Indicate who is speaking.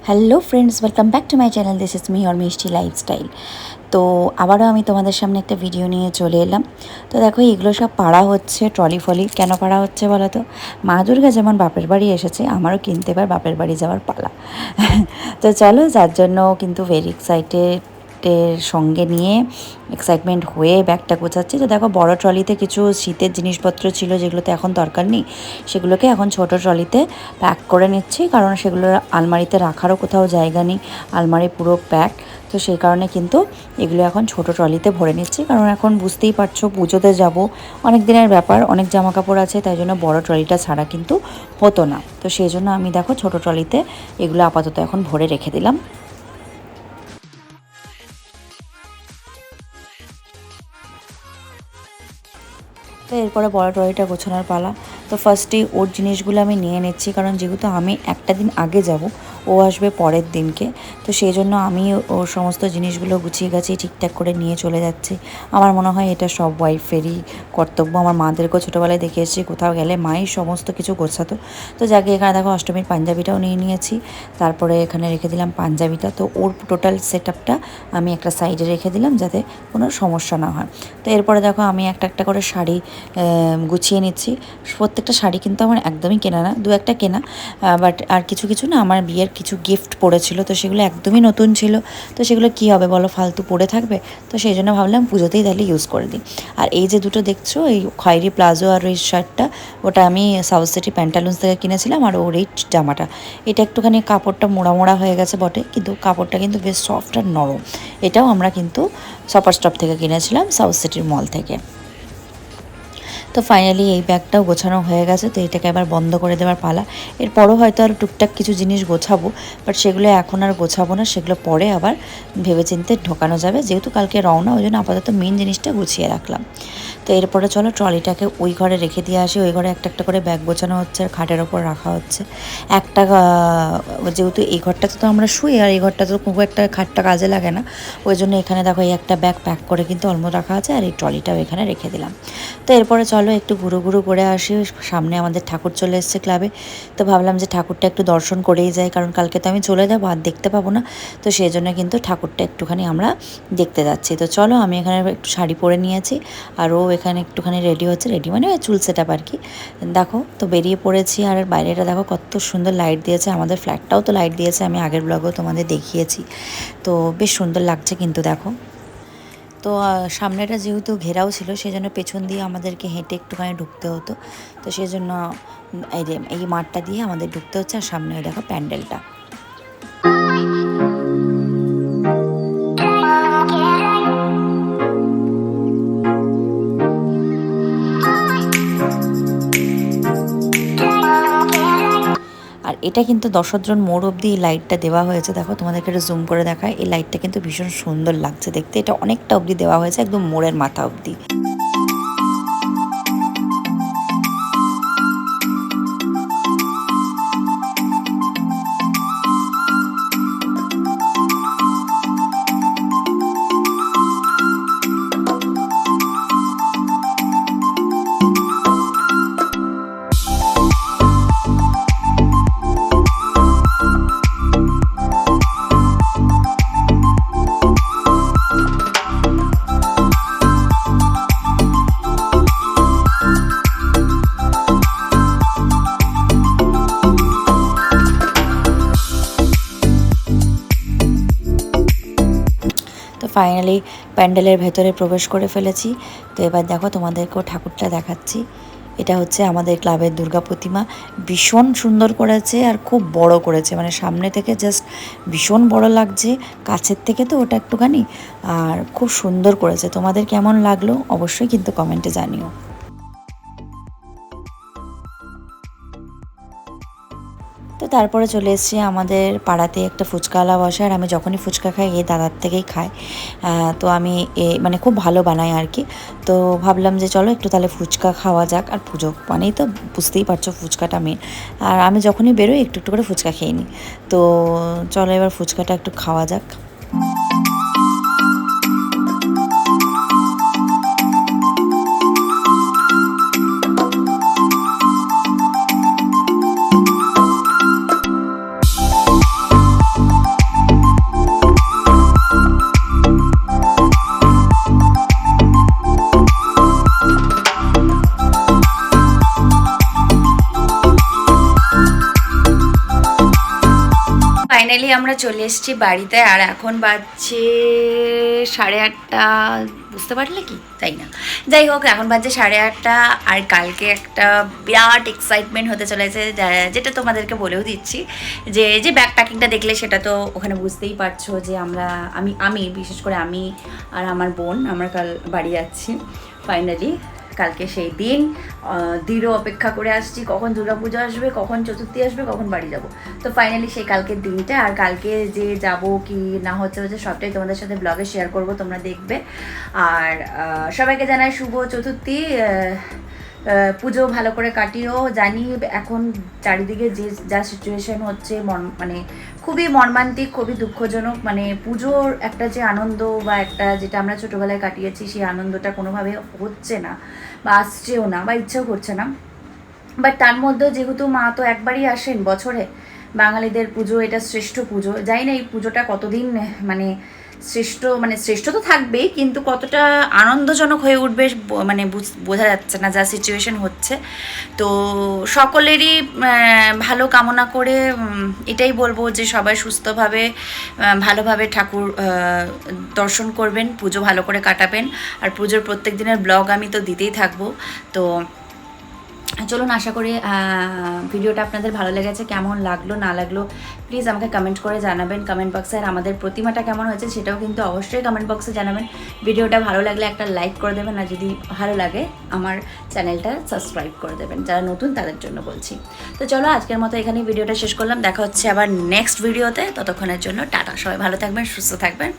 Speaker 1: Hello friends, welcome back to my channel. This is me or মিষ্টি lifestyle. তো আবারও আমি তোমাদের সামনে একটা ভিডিও নিয়ে চলে এলাম। তো দেখো, এগুলো সব পাড়া হচ্ছে, ট্রলি ফলি কেন পাড়া হচ্ছে বলো তো? মা দুর্গা যেমন বাপের বাড়ি এসেছে, আমারও কিনতে এবার বাপের বাড়ি যাওয়ার পালা। তো চলো, যার জন্য কিন্তু ভেরি এক্সাইটেড সঙ্গে নিয়ে এক্সাইটমেন্ট হয়ে ব্যাগটা গোছাচ্ছি। তো দেখো, বড় ট্রলিতে কিছু শীতের জিনিসপত্র ছিল যেগুলোতে এখন দরকার নেই, সেগুলোকে এখন ছোট ট্রলিতে প্যাক করে নিচ্ছি, কারণ সেগুলো আলমারিতে রাখারও কোথাও জায়গা নেই, আলমারি পুরো প্যাক। তো সেই কারণে কিন্তু এগুলো এখন ছোট ট্রলিতে ভরে নিচ্ছি, কারণ এখন বুঝতেই পারছো পুজোতে যাব, অনেক দিনের ব্যাপার, অনেক জামা কাপড় আছে, তাই জন্য বড় ট্রলিটা ছাড়া কিন্তু হতো না। তো সেই জন্য আমি দেখো ছোট ট্রলিতে এগুলো আপাতত এখন ভরে রেখে দিলাম। তো এরপরে বড় ট্রলিটা গোছানোর পালা। তো ফার্স্টেই ওর জিনিসগুলো আমি নিয়ে নিচ্ছি, কারণ যেহেতু আমি একটা দিন আগে যাব, ও আসবে পরের দিনকে। তো সেই জন্য আমি ওর সমস্ত জিনিসগুলো গুছিয়ে গাছিয়ে ঠিকঠাক করে নিয়ে চলে যাচ্ছি। আমার মনে হয় এটা সব ওয়াইফেরই কর্তব্য। আমার মাদেরকেও ছোটোবেলায় দেখে এসেছি, কোথাও গেলে মাই সমস্ত কিছু গোছাতো। তো যাকে, এখানে দেখো অষ্টমীর পাঞ্জাবিটাও নিয়ে নিয়েছি, তারপরে এখানে রেখে দিলাম পাঞ্জাবিটা। তো ওর টোটাল সেট আপটা আমি একটা সাইডে রেখে দিলাম, যাতে কোনো সমস্যা না হয়। তো এরপরে দেখো, আমি একটা একটা করে শাড়ি গুছিয়ে নিচ্ছি। প্রত্যেকটা শাড়ি কিন্তু আমার একদমই কেনা না, দু একটা কেনা, বাট আর কিছু কিছু না আমার বিয়ের কিছু গিফট পড়েছিল, তো সেগুলো একদমই নতুন ছিল। তো সেগুলো কী হবে বলো, ফালতু পড়ে থাকবে। তো সেই জন্য ভাবলাম পুজোতেই তাহলে ইউজ করে দিই। আর এই যে দুটো দেখছো, এই খয়েরি প্লাজো আর ওই শার্টটা, ওটা আমি সাউথ সিটি প্যান্টালুন্স থেকে কিনেছিলাম। আর ওর এই জামাটা, এটা একটুখানি কাপড়টা মোড়া মোড়া হয়ে গেছে বটে, কিন্তু কাপড়টা কিন্তু বেশ সফট আর নরম। এটাও আমরা কিন্তু সুপার স্টপ থেকে কিনেছিলাম, সাউথ সিটির মল থেকে। তো ফাইনালি এই ব্যাগটাও গোছানো হয়ে গেছে। তো এটাকে আবার বন্ধ করে দেওয়ার পালা। এরপরও হয়তো আর টুকটাক কিছু জিনিস গোছাবো, বাট সেগুলো এখন আর গোছাবো না, সেগুলো পরে আবার ভেবেচিন্তে ঢোকানো যাবে, যেহেতু কালকে রওনা, ওই জন্য আপাতত মেন জিনিসটা গুছিয়ে রাখলাম। তো এরপরে চলো ট্রলিটাকে ওই ঘরে রেখে দিয়ে আসি। ওই ঘরে একটা একটা করে ব্যাগ গোছানো হচ্ছে আর খাটের ওপর রাখা হচ্ছে। একটা যেহেতু এই ঘরটাতে তো আমরা শুই, আর এই ঘরটা তো খুব একটা খাটটা কাজে লাগে না, ওই জন্য এখানে দেখো এই একটা ব্যাগ প্যাক করে কিন্তু অলমোস্ট রাখা আছে, আর এই ট্রলিটাও এখানে রেখে দিলাম। তো এরপরে চলো একটু ঘুরু ঘুরু করে আসি। সামনে আমাদের ঠাকুর চলে এসছে ক্লাবে। তো ভাবলাম যে ঠাকুরটা একটু দর্শন করেই যাই, কারণ কালকে তো আমি চলে যাবো, আর দেখতে পাবো না। তো সেই জন্য কিন্তু ঠাকুরটা একটুখানি আমরা দেখতে যাচ্ছি। তো চলো, আমি এখানে একটু শাড়ি পরে নিয়েছি, আর ও এখানে একটুখানি রেডি হচ্ছে, রেডি মানে চুল সেট আপ আর কি। দেখো, তো বেরিয়ে পড়েছি। আর বাইরেটা দেখো কত সুন্দর লাইট দিয়েছে, আমাদের ফ্ল্যাটটাও তো লাইট দিয়েছে, আমি আগের ব্লগেও তোমাদের দেখিয়েছি। তো বেশ সুন্দর লাগছে কিন্তু দেখো। তো সামনেটা যেহেতু ঘেরাও ছিল, সেই জন্য পেছন দিয়ে আমাদেরকে হেঁটে একটুখানি ঢুকতে হতো। তো সেই জন্য এই মাঠটা দিয়ে আমাদের ঢুকতে হচ্ছে, আর সামনে দেখো প্যান্ডেলটা। আর এটা কিন্তু দশদ্রন মোড় অবধি এই লাইটটা দেওয়া হয়েছে। দেখো, তোমাদেরকে একটু জুম করে দেখায়, এই লাইটটা কিন্তু ভীষণ সুন্দর লাগছে দেখতে। এটা অনেকটা অবধি দেওয়া হয়েছে, একদম মোড়ের মাথা অবধি। তো ফাইনালি প্যান্ডেলের ভেতরে প্রবেশ করে ফেলেছি। তো এবার দেখো, তোমাদেরকেও ঠাকুরটা দেখাচ্ছি। এটা হচ্ছে আমাদের ক্লাবের দুর্গা প্রতিমা। ভীষণ সুন্দর করেছে আর খুব বড় করেছে, মানে সামনে থেকে জাস্ট ভীষণ বড় লাগছে, কাছের থেকে তো ওটা একটুখানি। আর খুব সুন্দর করেছে। তোমাদের কেমন লাগলো অবশ্যই কিন্তু কমেন্টে জানিও। তো তারপরে চলে এসেছি আমাদের পাড়াতে একটা ফুচকাওয়ালা বসে, আর আমি যখনই ফুচকা খাই এই দাদার থেকেই খাই। তো আমি মানে খুব ভালো বানাই আর কি। তো ভাবলাম যে চলো একটু তাহলে ফুচকা খাওয়া যাক, আর পুজো মানেই তো বুঝতেই পারছো ফুচকাটা মেন। আর আমি যখনই বেরোই একটু একটু করে ফুচকা খেয়ে নিই। তো চলো এবার ফুচকাটা একটু খাওয়া যাক। ফাইনালি আমরা চলে এসেছি বাড়িতে, আর এখন বাজছে 8:30, বুঝতে পারলে কি তাই না? যাই হোক, এখন বাজছে 8:30, আর কালকে একটা বিরাট এক্সাইটমেন্ট হতে চলেছে, যেটা তোমাদেরকে বলেও দিচ্ছি। যে ব্যাগ প্যাকিংটা দেখলে সেটা তো ওখানে বুঝতেই পারছো যে আমি বিশেষ করে আমি আর আমার বোন আমরা কাল বাড়ি যাচ্ছি ফাইনালি। কালকে সেই দিন দৃঢ় অপেক্ষা করে আসছি, কখন দুর্গাপুজো আসবে, কখন চতুর্থী আসবে, কখন বাড়ি যাব। তো ফাইনালি সেই কালকের দিনটা, আর কালকে যে যাব কি না হচ্ছে সবটাই তোমাদের সাথে ব্লগে শেয়ার করব, তোমরা দেখবে। আর সবাইকে জানাই শুভ চতুর্থী। পুজো ভালো করে কাটিও। জানি এখন চারিদিকে যা সিচুয়েশন হচ্ছে, মানে খুবই মর্মান্তিক, খুবই দুঃখজনক। মানে পুজোর একটা যে আনন্দ বা একটা যেটা আমরা ছোটোবেলায় কাটিয়েছি, সেই আনন্দটা কোনোভাবে হচ্ছে না বা আসছেও না বা ইচ্ছেও করছে না। বাট তার মধ্যেও যেহেতু মা তো একবারই আসেন বছরে, বাঙালিদের পুজো এটা শ্রেষ্ঠ পুজো। জানি না এই পুজোটা কতদিন মানে শ্রেষ্ঠ তো থাকবেই, কিন্তু কতটা আনন্দজনক হয়ে উঠবে মানে বোঝা যাচ্ছে না, যা সিচুয়েশন হচ্ছে। তো সকলেরই ভালো কামনা করে এটাই বলবো যে সবাই সুস্থভাবে ভালোভাবে ঠাকুর দর্শন করবেন, পুজো ভালো করে কাটাবেন। আর পুজোর প্রত্যেক দিনের ব্লগ আমি তো দিতেই থাকবো। তো চলুন, আশা করি ভিডিওটা আপনাদের ভালো লেগেছে। কেমন লাগলো না লাগলো প্লিজ আমাকে কমেন্ট করে জানাবেন কমেন্ট বক্সে। আর আমাদের প্রতিমাটা কেমন হয়েছে সেটাও কিন্তু অবশ্যই কমেন্ট বক্সে জানাবেন। ভিডিওটা ভালো লাগলে একটা লাইক করে দেবেন, আর যদি ভালো লাগে আমার চ্যানেলটা সাবস্ক্রাইব করে দেবেন, যারা নতুন তাদের জন্য বলছি। তো চলো, আজকের মতো এখানেই ভিডিওটা শেষ করলাম। দেখা হচ্ছে আবার নেক্সট ভিডিওতে। ততক্ষণের জন্য টাটা, সবাই ভালো থাকবেন, সুস্থ থাকবেন।